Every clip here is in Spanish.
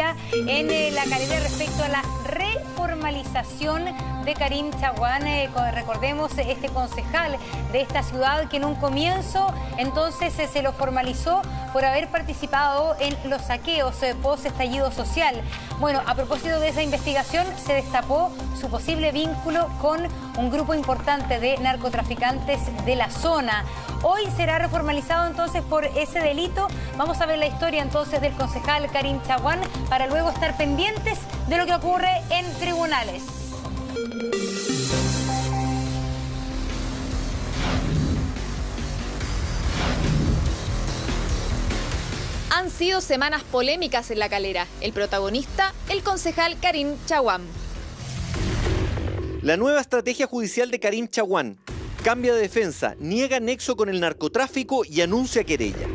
noticia en La Calera respecto a la reformalización de Karim Chaguán. Recordemos, este concejal de esta ciudad que en un comienzo entonces se lo formalizó por haber participado en los saqueos post-estallido social. Bueno, a propósito de esa investigación se destapó su posible vínculo con un grupo importante de narcotraficantes de la zona. Hoy será reformalizado entonces por ese delito. Vamos a ver la historia entonces del concejal Karim Chaguán para luego estar pendientes de lo que ocurre en tribunales. Han sido semanas polémicas en La Calera. El protagonista, el concejal Karim Chaguán. La nueva estrategia judicial de Karim Chaguán. Cambia de defensa, niega nexo con el narcotráfico y anuncia querella.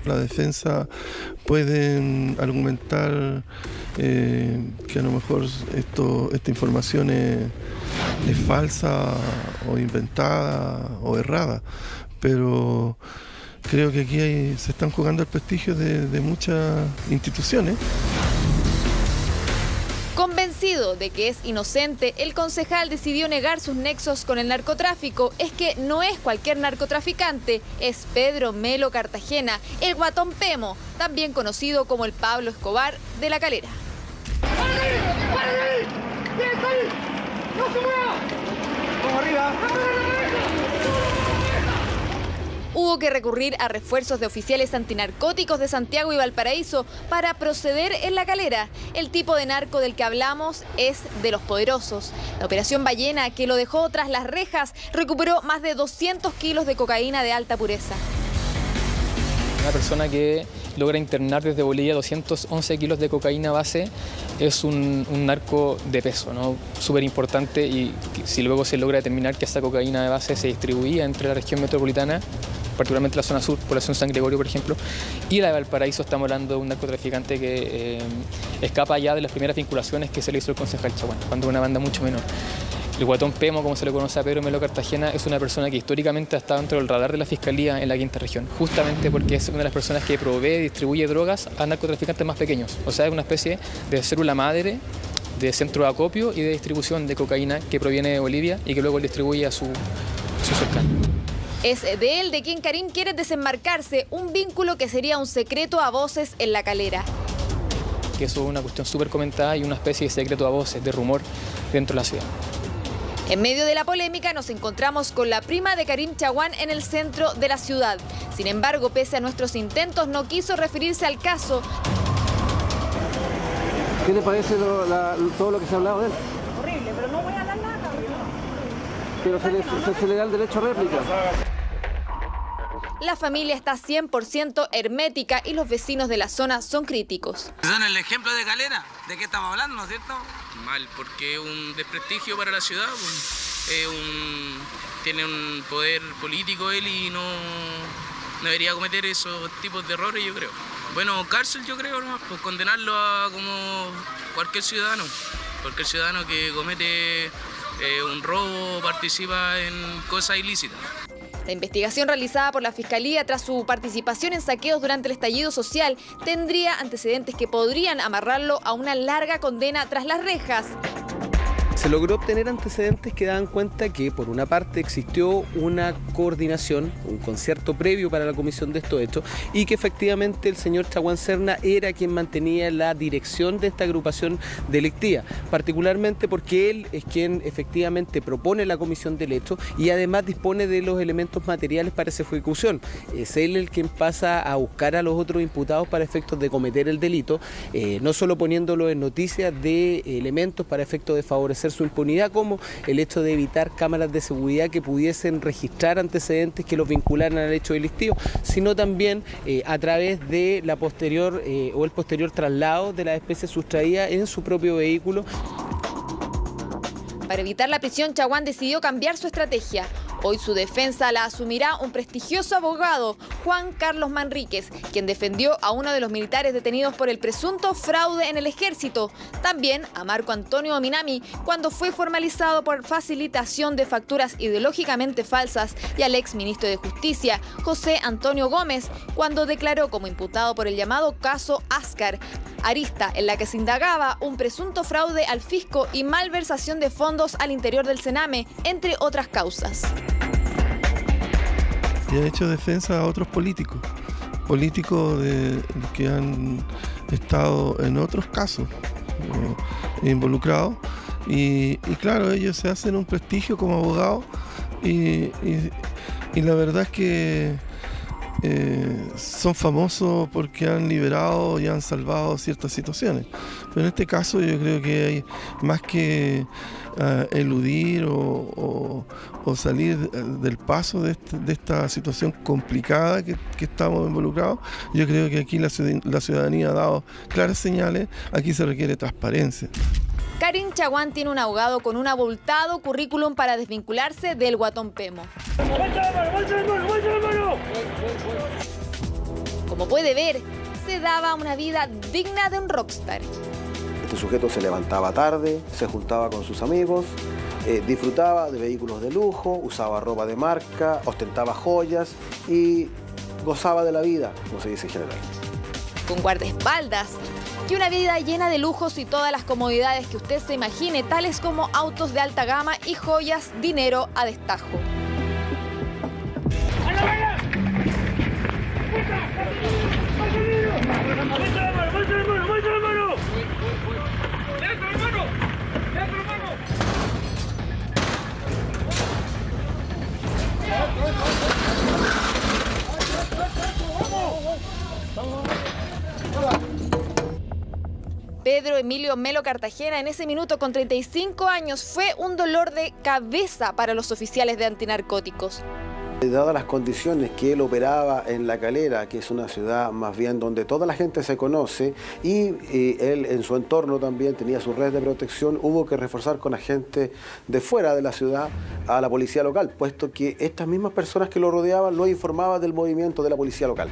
La defensa puede argumentar que a lo mejor esta información es falsa o inventada o errada, pero creo que aquí se están jugando el prestigio de muchas instituciones. Convencido de que es inocente, el concejal decidió negar sus nexos con el narcotráfico. Es que no es cualquier narcotraficante, es Pedro Melo Cartagena, el Guatón Pemo, también conocido como el Pablo Escobar de La Calera. Hubo que recurrir a refuerzos de oficiales antinarcóticos de Santiago y Valparaíso para proceder en La Calera. El tipo de narco del que hablamos es de los poderosos. La operación Ballena, que lo dejó tras las rejas, recuperó más de 200 kilos de cocaína de alta pureza. Una persona que logra internar desde Bolivia 211 kilos de cocaína base es un narco de peso, ¿no? Súper importante, y si luego se logra determinar que esta cocaína de base se distribuía entre la región metropolitana, particularmente la zona sur, población San Gregorio, por ejemplo, y la de Valparaíso, estamos hablando de un narcotraficante que escapa ya de las primeras vinculaciones que se le hizo el concejal Chaguán, cuando una banda mucho menor. El Guatón Pemo, como se le conoce a Pedro Melo Cartagena, es una persona que históricamente ha estado dentro del radar de la Fiscalía en la quinta región, justamente porque es una de las personas que provee y distribuye drogas a narcotraficantes más pequeños. O sea, es una especie de célula madre de centro de acopio y de distribución de cocaína que proviene de Bolivia y que luego él distribuye a su cercano. Es de él de quien Karim quiere desembarcarse, un vínculo que sería un secreto a voces en La Calera. Que eso es una cuestión súper comentada y una especie de secreto a voces, de rumor dentro de la ciudad. En medio de la polémica nos encontramos con la prima de Karim Chaguán en el centro de la ciudad. Sin embargo, pese a nuestros intentos, no quiso referirse al caso. ¿Qué le parece todo lo que se ha hablado de él? Horrible, pero no voy a hablar nada. Pero se le da el derecho a réplica. La familia está 100% hermética y los vecinos de la zona son críticos. Son el ejemplo de Calera, ¿de qué estamos hablando, no es cierto? Mal, porque es un desprestigio para la ciudad, tiene un poder político él y no debería cometer esos tipos de errores, yo creo. Bueno, cárcel yo creo, ¿no? Pues condenarlo a como cualquier ciudadano que comete un robo, participa en cosas ilícitas. La investigación realizada por la Fiscalía tras su participación en saqueos durante el estallido social tendría antecedentes que podrían amarrarlo a una larga condena tras las rejas. Se logró obtener antecedentes que daban cuenta que, por una parte, existió una coordinación, un concierto previo para la comisión de estos hechos, y que efectivamente el señor Chaguán Serna era quien mantenía la dirección de esta agrupación delictiva, particularmente porque él es quien efectivamente propone la comisión del hecho y además dispone de los elementos materiales para esa ejecución. Es él el quien pasa a buscar a los otros imputados para efectos de cometer el delito, no solo poniéndolo en noticias de elementos para efectos de favorecer su impunidad, como el hecho de evitar cámaras de seguridad que pudiesen registrar antecedentes que los vincularan al hecho delictivo, sino también a través de la posterior o el posterior traslado de las especies sustraídas en su propio vehículo. Para evitar la prisión, Chaguán decidió cambiar su estrategia. Hoy su defensa la asumirá un prestigioso abogado, Juan Carlos Manríquez, quien defendió a uno de los militares detenidos por el presunto fraude en el ejército. También a Marco Antonio Minami, cuando fue formalizado por facilitación de facturas ideológicamente falsas, y al ex ministro de Justicia, José Antonio Gómez, cuando declaró como imputado por el llamado caso Ascar, arista en la que se indagaba un presunto fraude al fisco y malversación de fondos al interior del Sename, entre otras causas. Y ha hecho defensa a otros políticos que han estado en otros casos involucrados. Y claro, ellos se hacen un prestigio como abogados y la verdad es que son famosos porque han liberado y han salvado ciertas situaciones. Pero en este caso yo creo que hay más que eludir o salir del paso de esta situación complicada que estamos involucrados. Yo creo que aquí la ciudadanía ha dado claras señales. Aquí se requiere transparencia. Karim Chaguán tiene un abogado con un abultado currículum para desvincularse del Guatón Pemo. Como puede ver, se daba una vida digna de un rockstar. Este sujeto se levantaba tarde, se juntaba con sus amigos, disfrutaba de vehículos de lujo, usaba ropa de marca, ostentaba joyas y gozaba de la vida, como se dice en general. Con guardaespaldas, y una vida llena de lujos y todas las comodidades que usted se imagine, tales como autos de alta gama y joyas, dinero a destajo. Pedro Emilio Melo Cartagena, en ese minuto con 35 años, fue un dolor de cabeza para los oficiales de antinarcóticos. Dadas las condiciones que él operaba en La Calera, que es una ciudad más bien donde toda la gente se conoce, y él en su entorno también tenía su red de protección, hubo que reforzar con agentes de fuera de la ciudad a la policía local, puesto que estas mismas personas que lo rodeaban lo informaban del movimiento de la policía local.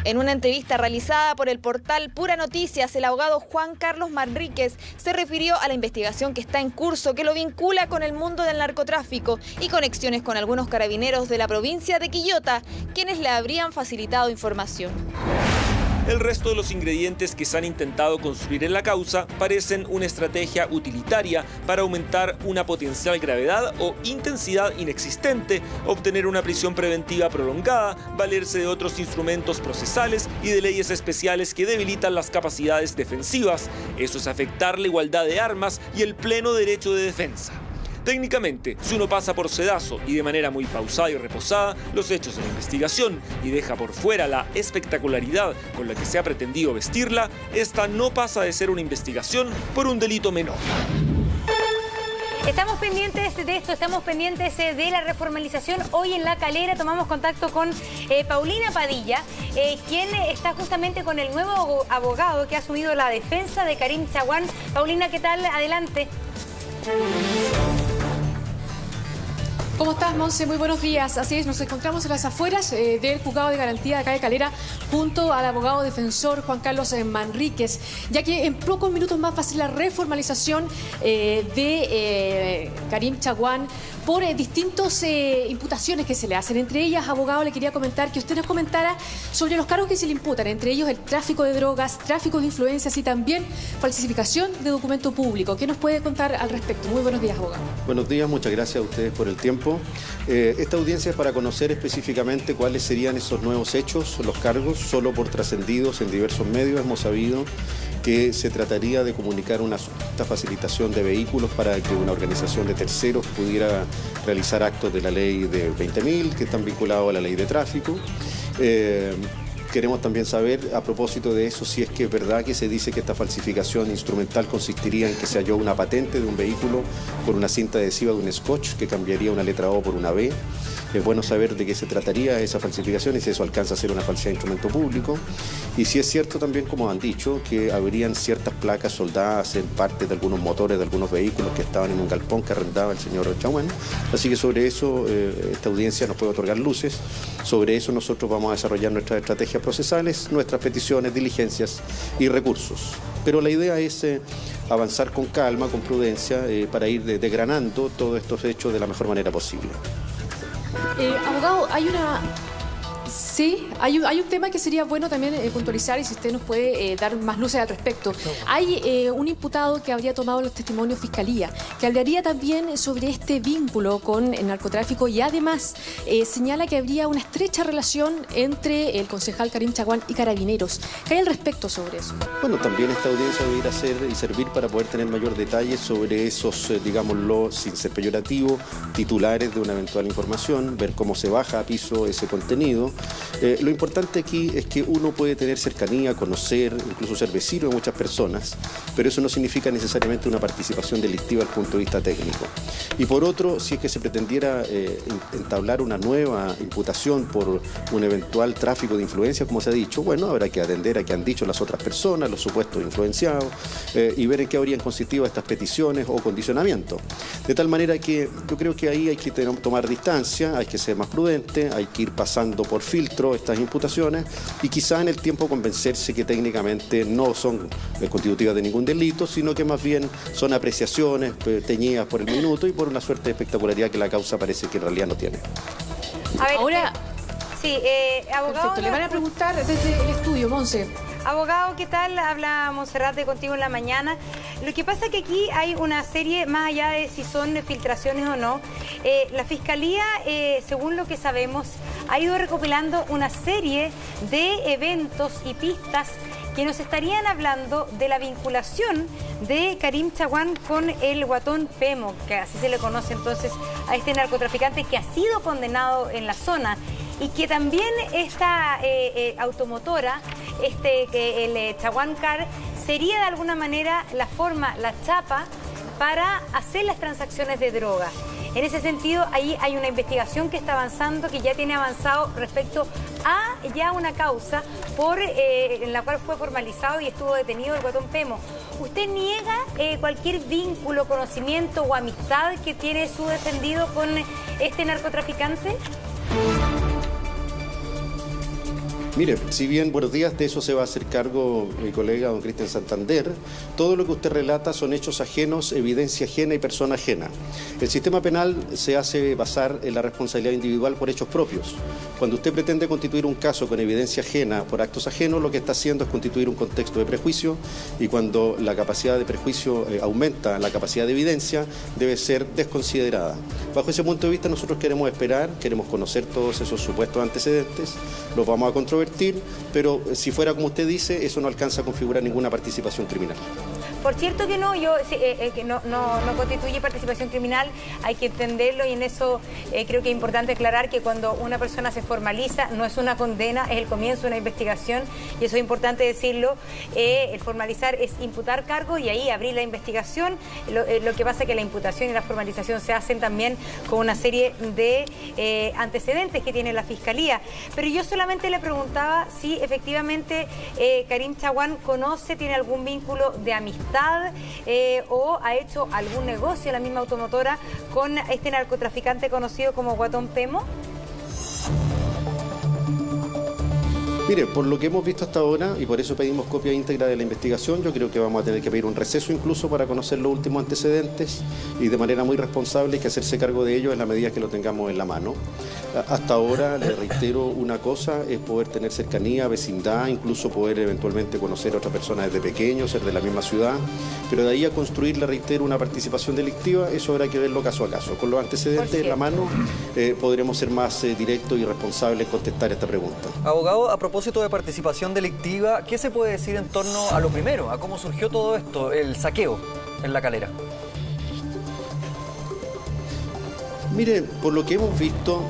En una entrevista realizada por el portal Pura Noticias, el abogado Juan Carlos Manríquez se refirió a la investigación que está en curso, que lo vincula con el mundo del narcotráfico y conexiones con algunos carabineros de la provincia de Quillota, quienes le habrían facilitado información. El resto de los ingredientes que se han intentado construir en la causa parecen una estrategia utilitaria para aumentar una potencial gravedad o intensidad inexistente, obtener una prisión preventiva prolongada, valerse de otros instrumentos procesales y de leyes especiales que debilitan las capacidades defensivas. Eso es afectar la igualdad de armas y el pleno derecho de defensa. Técnicamente, si uno pasa por sedazo y de manera muy pausada y reposada los hechos de la investigación y deja por fuera la espectacularidad con la que se ha pretendido vestirla, esta no pasa de ser una investigación por un delito menor. Estamos pendientes de esto, estamos pendientes de la reformalización. Hoy en La Calera tomamos contacto con Paulina Padilla, quien está justamente con el nuevo abogado que ha asumido la defensa de Karim Chaguán. Paulina, ¿qué tal? Adelante. ¿Cómo estás, Monse? Muy buenos días. Así es, nos encontramos en las afueras del juzgado de garantía de acá de Calera junto al abogado defensor Juan Carlos Manríquez, ya que en pocos minutos más va a ser la reformalización de Karim Chaguán por distintas imputaciones que se le hacen. Entre ellas, abogado, le quería comentar que usted nos comentara sobre los cargos que se le imputan, entre ellos el tráfico de drogas, tráfico de influencias y también falsificación de documento público. ¿Qué nos puede contar al respecto? Muy buenos días, abogado. Buenos días, muchas gracias a ustedes por el tiempo. Esta audiencia es para conocer específicamente cuáles serían esos nuevos hechos, los cargos. Solo por trascendidos en diversos medios hemos sabido que se trataría de comunicar una supuesta facilitación de vehículos para que una organización de terceros pudiera realizar actos de la ley de 20.000 que están vinculados a la ley de tráfico. Queremos también saber, a propósito de eso, si es que es verdad que se dice que esta falsificación instrumental consistiría en que se halló una patente de un vehículo con una cinta adhesiva de un scotch que cambiaría una letra O por una B. Es bueno saber de qué se trataría esa falsificación y si eso alcanza a ser una falsedad de instrumento público. Y si es cierto también, como han dicho, que habrían ciertas placas soldadas en parte de algunos motores de algunos vehículos que estaban en un galpón que arrendaba el señor Chaguán. Así que sobre eso esta audiencia nos puede otorgar luces. Sobre eso nosotros vamos a desarrollar nuestras estrategias procesales, nuestras peticiones, diligencias y recursos. Pero la idea es avanzar con calma, con prudencia, para ir desgranando todos estos hechos de la mejor manera posible. Abogado, hay un tema que sería bueno también puntualizar y si usted nos puede dar más luces al respecto. Hay un imputado que habría tomado los testimonios Fiscalía, que hablaría también sobre este vínculo con el narcotráfico y además señala que habría una estrecha relación entre el concejal Karim Chaguán y Carabineros. ¿Qué hay al respecto sobre eso? Bueno, también esta audiencia debe ir a hacer y servir para poder tener mayor detalle sobre esos, digámoslo, sin ser peyorativo, titulares de una eventual información, ver cómo se baja a piso ese contenido. Lo importante aquí es que uno puede tener cercanía, conocer, incluso ser vecino de muchas personas, pero eso no significa necesariamente una participación delictiva desde el punto de vista técnico. Y por otro, si es que se pretendiera entablar una nueva imputación por un eventual tráfico de influencia, como se ha dicho, bueno, habrá que atender a qué han dicho las otras personas, los supuestos influenciados, y ver en qué habrían consistido estas peticiones o condicionamientos. De tal manera que yo creo que ahí hay que tomar distancia, hay que ser más prudente, hay que ir pasando por filtro estas imputaciones y quizá en el tiempo convencerse que técnicamente no son constitutivas de ningún delito, sino que más bien son apreciaciones teñidas por el minuto y por una suerte de espectacularidad que la causa parece que en realidad no tiene. A ver, ahora, sí, abogado. Perfecto, le van a preguntar desde el estudio, Monse. Abogado, ¿qué tal? Habla Monserrate contigo en la mañana. Lo que pasa es que aquí hay una serie, más allá de si son filtraciones o no, la Fiscalía, según lo que sabemos, ha ido recopilando una serie de eventos y pistas que nos estarían hablando de la vinculación de Karim Chaguán con el Guatón Pemo, que así se le conoce entonces a este narcotraficante que ha sido condenado en la zona y que también esta automotora, el Chaguán Car, sería de alguna manera la forma, la chapa para hacer las transacciones de droga. En ese sentido, ahí hay una investigación que está avanzando, que ya tiene avanzado respecto a ya una causa en la cual fue formalizado y estuvo detenido el Guatón Pemo. ¿Usted niega cualquier vínculo, conocimiento o amistad que tiene su defendido con este narcotraficante? Mire, si bien, buenos días, de eso se va a hacer cargo mi colega don Cristian Santander, todo lo que usted relata son hechos ajenos, evidencia ajena y persona ajena. El sistema penal se hace basar en la responsabilidad individual por hechos propios. Cuando usted pretende constituir un caso con evidencia ajena por actos ajenos, lo que está haciendo es constituir un contexto de prejuicio y cuando la capacidad de prejuicio aumenta la capacidad de evidencia, debe ser desconsiderada. Bajo ese punto de vista nosotros queremos esperar, queremos conocer todos esos supuestos antecedentes, los vamos a controvertir, pero si fuera como usted dice, eso no alcanza a configurar ninguna participación criminal. Por cierto que no, que no constituye participación criminal, hay que entenderlo y en eso creo que es importante aclarar que cuando una persona se formaliza no es una condena, es el comienzo de una investigación y eso es importante decirlo. El formalizar es imputar cargos y ahí abrir la investigación. Lo que pasa es que la imputación y la formalización se hacen también con una serie de antecedentes que tiene la Fiscalía. Pero yo solamente le preguntaba si efectivamente Karim Chaguán conoce, tiene algún vínculo de amistad o ha hecho algún negocio la misma automotora con este narcotraficante conocido como Guatón Pemo. Mire, por lo que hemos visto hasta ahora, y por eso pedimos copia íntegra de la investigación, yo creo que vamos a tener que pedir un receso incluso para conocer los últimos antecedentes y de manera muy responsable hay que hacerse cargo de ello en la medida que lo tengamos en la mano. Hasta ahora, le reitero una cosa, es poder tener cercanía, vecindad, incluso poder eventualmente conocer a otra persona desde pequeño, ser de la misma ciudad, pero de ahí a construir, le reitero, una participación delictiva, eso habrá que verlo caso a caso. Con los antecedentes en la mano podremos ser más directos y responsables en contestar esta pregunta. Abogado, a propósito de participación delictiva, ¿qué se puede decir en torno a lo primero, a cómo surgió todo esto, el saqueo en La Calera? Mire, por lo que hemos visto,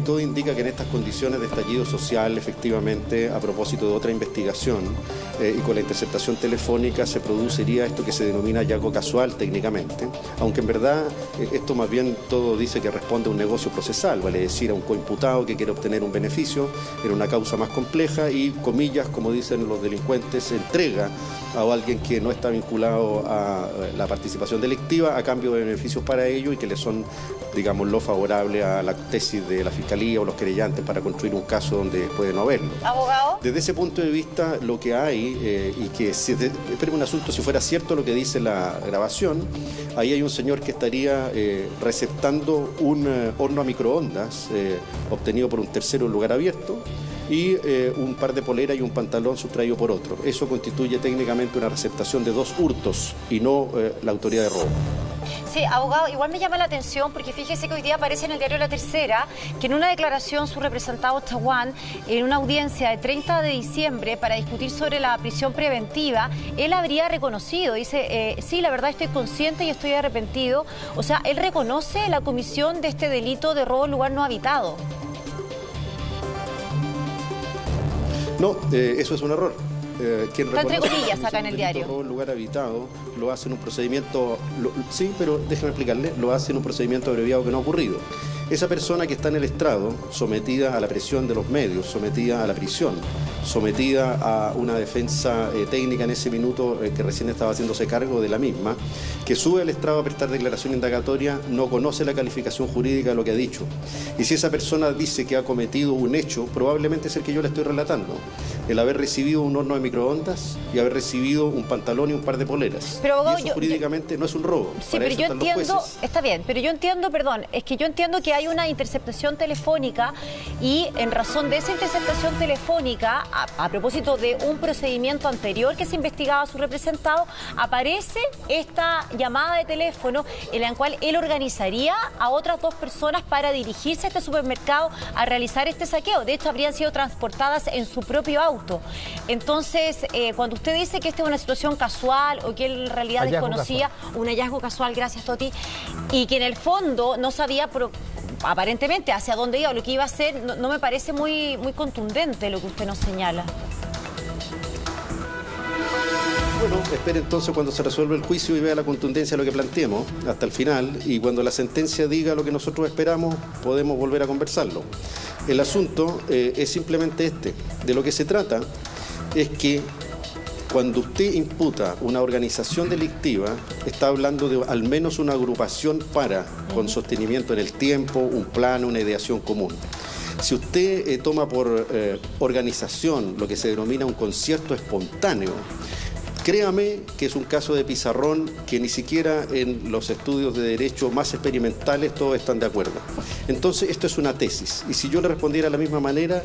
todo indica que en estas condiciones de estallido social, efectivamente, a propósito de otra investigación y con la interceptación telefónica, se produciría esto que se denomina hallazgo casual técnicamente, aunque en verdad esto más bien todo dice que responde a un negocio procesal, vale decir, a un coimputado que quiere obtener un beneficio en una causa más compleja y, comillas, como dicen los delincuentes, se entrega a alguien que no está vinculado a la participación delictiva a cambio de beneficios para ello y que le son, digamos, lo favorable a la tesis de la Fiscalía o los querellantes para construir un caso donde puede no haberlo. ¿Abogado? Desde ese punto de vista, lo que hay, y que si un asunto, si fuera cierto lo que dice la grabación, ahí hay un señor que estaría receptando un horno a microondas obtenido por un tercero en lugar abierto, y un par de poleras y un pantalón sustraído por otro. Eso constituye técnicamente una receptación de 2 hurtos y no la autoría de robo. Sí, abogado, igual me llama la atención porque fíjese que hoy día aparece en el diario La Tercera que en una declaración su representado Chaguán, en una audiencia de 30 de diciembre para discutir sobre la prisión preventiva, él habría reconocido, dice, sí, la verdad estoy consciente y estoy arrepentido. O sea, él reconoce la comisión de este delito de robo en lugar no habitado. No, eso es un error. Está entre comillas acá en el diario. Robo en lugar habitado lo hace en un procedimiento, sí, pero déjeme explicarle, lo hace en un procedimiento abreviado que no ha ocurrido. Esa persona que está en el estrado, sometida a la presión de los medios, sometida a la prisión, sometida a una defensa técnica en ese minuto que recién estaba haciéndose cargo de la misma, que sube al estrado a prestar declaración indagatoria, no conoce la calificación jurídica de lo que ha dicho. Y si esa persona dice que ha cometido un hecho, probablemente es el que yo le estoy relatando, el haber recibido un horno de microondas y haber recibido un pantalón y un par de poleras. Pero, abogado, y eso jurídicamente no es un robo. Sí, pero yo entiendo, está bien, pero yo entiendo, perdón, es que yo entiendo que hay una interceptación telefónica y en razón de esa interceptación telefónica, a propósito de un procedimiento anterior que se investigaba a su representado, aparece esta llamada de teléfono en la cual él organizaría a otras 2 personas para dirigirse a este supermercado a realizar este saqueo. De hecho, habrían sido transportadas en su propio auto. Entonces, cuando usted dice que esta es una situación casual o que él en realidad desconocía, un hallazgo casual, gracias Toti, y que en el fondo no sabía aparentemente hacia dónde iba o lo que iba a hacer, no me parece muy contundente lo que usted nos señala. Bueno, espere entonces cuando se resuelva el juicio y vea la contundencia de lo que planteemos hasta el final, y cuando la sentencia diga lo que nosotros esperamos, podemos volver a conversarlo. El asunto es simplemente este. De lo que se trata es que cuando usted imputa una organización delictiva, está hablando de al menos una agrupación con sostenimiento en el tiempo, un plan, una ideación común. Si usted toma por organización lo que se denomina un concierto espontáneo, créame que es un caso de pizarrón que ni siquiera en los estudios de derecho más experimentales todos están de acuerdo. Entonces, esto es una tesis. Y si yo le respondiera de la misma manera,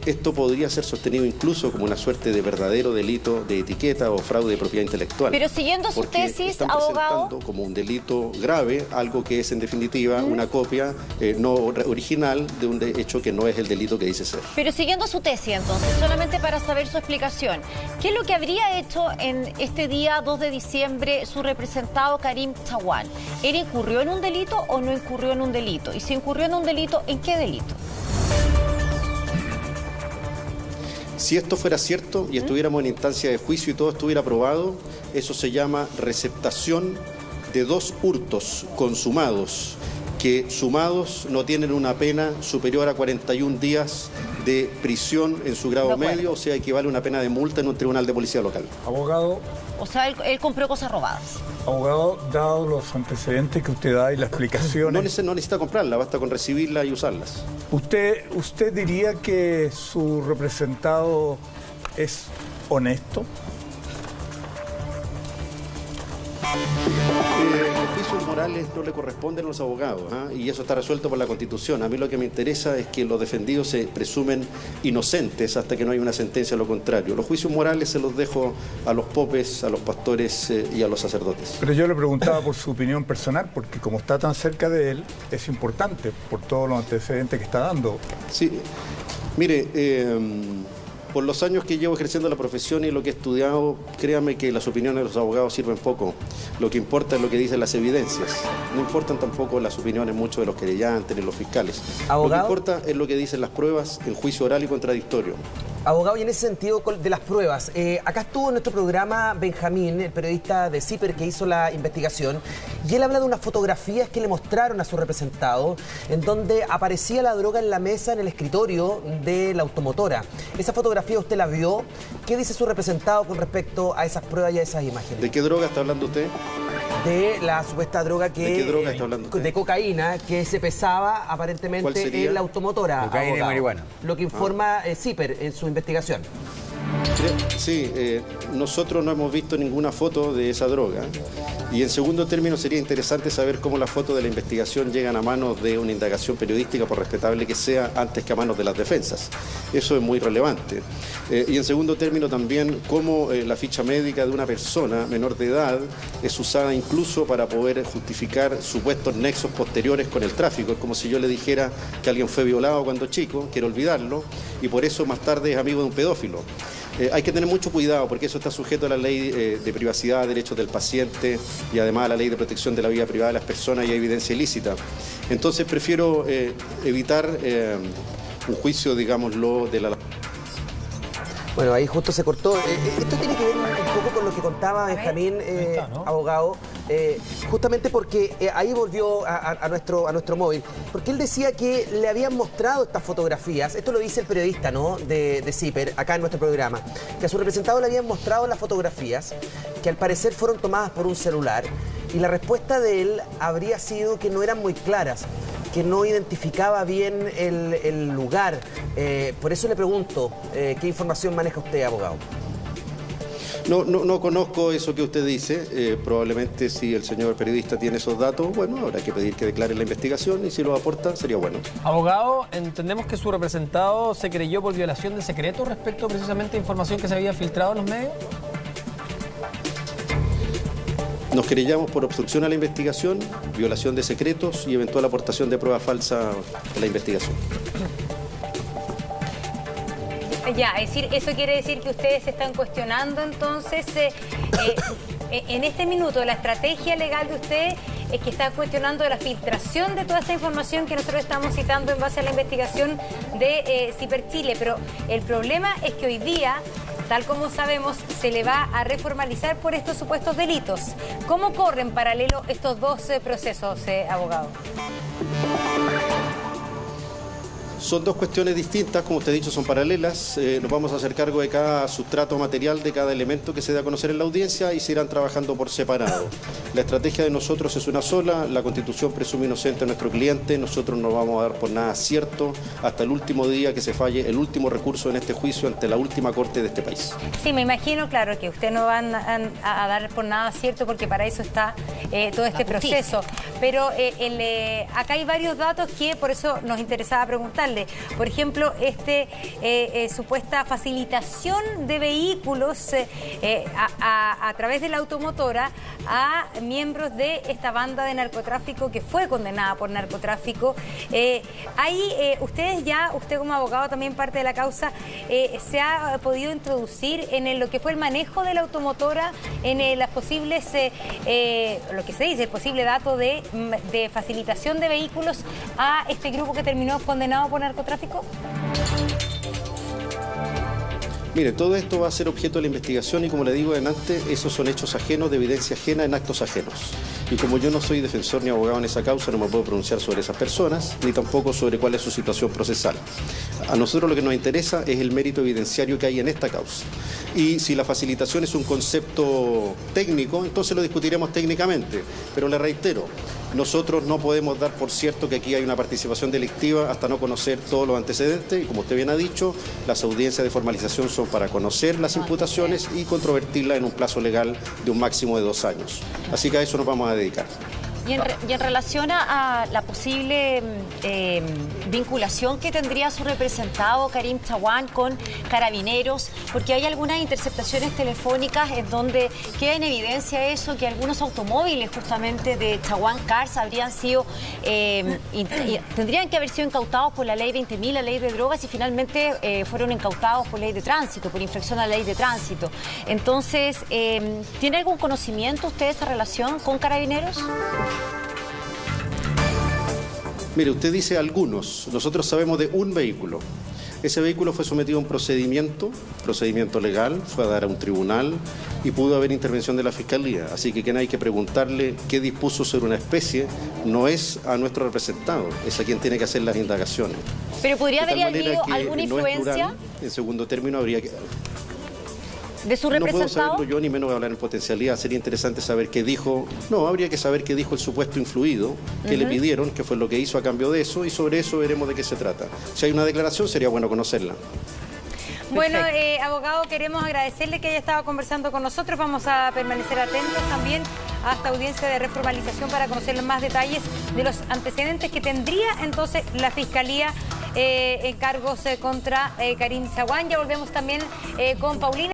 esto podría ser sostenido incluso como una suerte de verdadero delito de etiqueta o fraude de propiedad intelectual. Pero siguiendo su tesis, están abogado, presentando como un delito grave algo que es en definitiva una copia no original de un hecho que no es el delito que dice ser. Pero siguiendo su tesis, entonces, solamente para saber su explicación, ¿qué es lo que habría hecho en este día 2 de diciembre su representado Karim Chaguán? ¿Él incurrió en un delito o no incurrió en un delito? Y si incurrió en un delito, ¿en qué delito? Si esto fuera cierto y estuviéramos en instancia de juicio y todo estuviera aprobado, eso se llama receptación de 2 hurtos consumados, que sumados no tienen una pena superior a 41 días de prisión en su grado medio, o sea, equivale a una pena de multa en un tribunal de policía local. Abogado. O sea, él compró cosas robadas. Abogado, dado los antecedentes que usted da y las explicaciones... No necesita comprarla, basta con recibirla y usarlas. ¿Usted diría que su representado es honesto? Los juicios morales no le corresponden a los abogados, y eso está resuelto por la Constitución. A mí lo que me interesa es que los defendidos se presumen inocentes hasta que no hay una sentencia a lo contrario. Los juicios morales se los dejo a los popes, a los pastores y a los sacerdotes. Pero yo le preguntaba por su opinión personal, porque como está tan cerca de él, es importante por todos los antecedentes que está dando. Sí, mire... Por los años que llevo ejerciendo la profesión y lo que he estudiado, créame que las opiniones de los abogados sirven poco. Lo que importa es lo que dicen las evidencias. No importan tampoco las opiniones mucho de los querellantes ni los fiscales. ¿Abogado? Lo que importa es lo que dicen las pruebas en juicio oral y contradictorio. Abogado, y en ese sentido de las pruebas, acá estuvo en nuestro programa Benjamín, el periodista de CIPER que hizo la investigación, y él habla de unas fotografías que le mostraron a su representado, en donde aparecía la droga en la mesa, en el escritorio de la automotora. Esa fotografía usted la vio. ¿Qué dice su representado con respecto a esas pruebas y a esas imágenes? ¿De qué droga está hablando usted? De la supuesta droga que... ¿De qué droga está hablando usted? De cocaína, que se pesaba aparentemente en la automotora. Cocaína y abogado. marihuana. Lo que informa CIPER en su investigación. Sí, nosotros no hemos visto ninguna foto de esa droga. Y en segundo término sería interesante saber cómo las fotos de la investigación llegan a manos de una indagación periodística, por respetable que sea, antes que a manos de las defensas. Eso es muy relevante. Y en segundo término también cómo la ficha médica de una persona menor de edad es usada incluso para poder justificar supuestos nexos posteriores con el tráfico. Es como si yo le dijera que alguien fue violado cuando chico, quiero olvidarlo, y por eso más tarde es amigo de un pedófilo. Hay que tener mucho cuidado porque eso está sujeto a la ley de privacidad, derechos del paciente y además a la ley de protección de la vida privada de las personas y a evidencia ilícita. Entonces prefiero evitar un juicio, digámoslo, de la... Bueno, ahí justo se cortó. Esto tiene que ver un poco con lo que contaba Benjamín, abogado, justamente porque ahí volvió a nuestro móvil, porque él decía que le habían mostrado estas fotografías, esto lo dice el periodista, ¿no?, de CIPER, acá en nuestro programa, que a su representado le habían mostrado las fotografías, que al parecer fueron tomadas por un celular, y la respuesta de él habría sido que no eran muy claras, que no identificaba bien el lugar. Por eso le pregunto, ¿qué información maneja usted, abogado? No conozco eso que usted dice. Probablemente si el señor periodista tiene esos datos, bueno, habrá que pedir que declare la investigación y si lo aporta sería bueno. Abogado, entendemos que su representado se creyó por violación de secreto respecto precisamente a información que se había filtrado en los medios. Nos querellamos por obstrucción a la investigación, violación de secretos y eventual aportación de prueba falsa a la investigación. Ya, es decir, eso quiere decir que ustedes se están cuestionando entonces, en este minuto, la estrategia legal de ustedes es que están cuestionando la filtración de toda esta información que nosotros estamos citando en base a la investigación de CIPER Chile, pero el problema es que hoy día, tal como sabemos, se le va a reformalizar por estos supuestos delitos. ¿Cómo corren en paralelo estos dos procesos, abogado? Son dos cuestiones distintas, como usted ha dicho, son paralelas. Nos vamos a hacer cargo de cada sustrato material, de cada elemento que se dé a conocer en la audiencia y se irán trabajando por separado. La estrategia de nosotros es una sola, la Constitución presume inocente a nuestro cliente, nosotros no vamos a dar por nada cierto hasta el último día que se falle el último recurso en este juicio ante la última corte de este país. Sí, me imagino, claro, que usted no van a dar por nada cierto porque para eso está todo este proceso. Pero acá hay varios datos que por eso nos interesaba preguntarle. Por ejemplo, supuesta facilitación de vehículos a través de la automotora a miembros de esta banda de narcotráfico que fue condenada por narcotráfico. Usted como abogado también parte de la causa, ¿se ha podido introducir en lo que fue el manejo de la automotora, en las posibles, lo que se dice, el posible dato de facilitación de vehículos a este grupo que terminó condenado por narcotráfico? Mire, todo esto va a ser objeto de la investigación y como le digo adelante, esos son hechos ajenos de evidencia ajena en actos ajenos. Y como yo no soy defensor ni abogado en esa causa, no me puedo pronunciar sobre esas personas, ni tampoco sobre cuál es su situación procesal. A nosotros lo que nos interesa es el mérito evidenciario que hay en esta causa. Y si la facilitación es un concepto técnico, entonces lo discutiremos técnicamente. Pero le reitero, nosotros no podemos dar por cierto que aquí hay una participación delictiva hasta no conocer todos los antecedentes y como usted bien ha dicho, las audiencias de formalización son para conocer las imputaciones y controvertirlas en un plazo legal de un máximo de 2 años. Así que a eso nos vamos a dedicar. Y en relación a la posible vinculación que tendría su representado Karim Chaguán con Carabineros, porque hay algunas interceptaciones telefónicas en donde queda en evidencia eso, que algunos automóviles justamente de Chaguán Cars habrían sido, tendrían que haber sido incautados por la ley 20.000, la ley de drogas, y finalmente fueron incautados por ley de tránsito, por infracción a la ley de tránsito. Entonces, ¿tiene algún conocimiento usted de esa relación con Carabineros? Mire, usted dice algunos. Nosotros sabemos de un vehículo. Ese vehículo fue sometido a un procedimiento legal, fue a dar a un tribunal y pudo haber intervención de la Fiscalía. Así que quien hay que preguntarle qué dispuso sobre una especie no es a nuestro representado, es a quien tiene que hacer las indagaciones. Pero podría haber habido alguna influencia. Plural, en segundo término, habría que... ¿De su representado? No puedo saberlo yo, ni menos voy a hablar en potencialidad. Sería interesante saber qué dijo. No, habría que saber qué dijo el supuesto influido, qué le pidieron, qué fue lo que hizo a cambio de eso, y sobre eso veremos de qué se trata. Si hay una declaración, sería bueno conocerla. Bueno, abogado, queremos agradecerle que haya estado conversando con nosotros. Vamos a permanecer atentos también a esta audiencia de reformalización para conocer más detalles de los antecedentes que tendría entonces la Fiscalía en cargos contra Karim Chaguán. Ya volvemos también con Paulina.